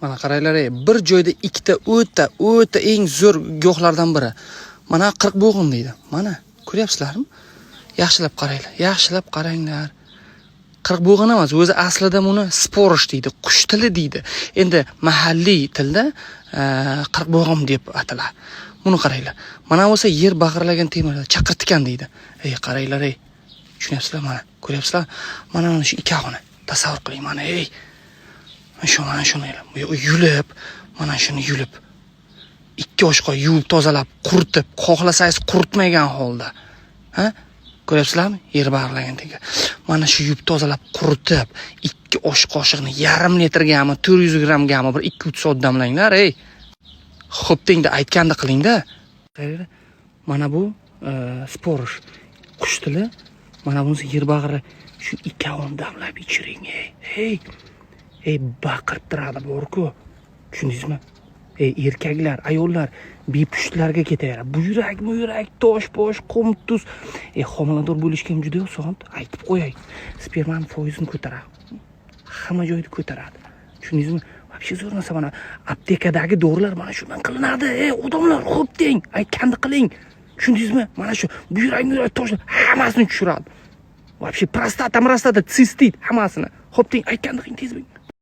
Mana qaranglar, bir joyda ikkita o'ta eng zo'r giyohlardan biri. Mana 40 bo'g'in deydi. Mana ko'ryapsizlarmi? Yaxshilab qaranglar, yaxshilab qaranglar. 40 bo'g'in emas, o'zi aslida buni sporish deydi, qush tili deydi. Endi mahalliy tilda 40 bo'g'in deb ataladi. Buni qaranglar. Mana bo'lsa yer bag'irlagan temirlar chaqirtgan deydi. Qaranglar, tushunyapsizlar mana? Ko'ryapsizlar? Mana shu ikkovini tasavvur qiling mana, mana shuni yulib, mana shuni yulib, ikki oshqoy yuvib, tozalab, quritib, xohlasangiz quritmagan holda, ko'ryapsizlarmi? Yer bag'irlagan temirlar. Mana shu yuvib, tozalab, quritib, 2 osh qoshiqni yarim litrgami, 400 grammgami bir 2-3 soat damlanglar, Xo'p, tengda aytganda qilingda. Mana bu sporish, qush tili. Mana bunisi yer bag'iri. Shu ikkovini damlab ichiring, baqirib turadi bor-ku. Tushundingizmi? Erkaklar, ayollar bepushtlarga ketaveradi. Buyrak, tosh-posh, qum, tuz. Homilador bo'lishga ham juda oson. Aytib qo'yay. Spermani foizini ko'taradi. Hamma joyda ko'taradi. Tushundingizmi? Вообще zo'r narsa mana aptekadagi dorilar mana shundan qilinadi. Odamlar, xo'p deng, aytganda qiling. Tushundingizmi? Mana shu buyrak, toshlar hammasini tushiradi. Вообще prostata, sistit hammasini. Xo'p deng, aytganda qiling tez bo'ling.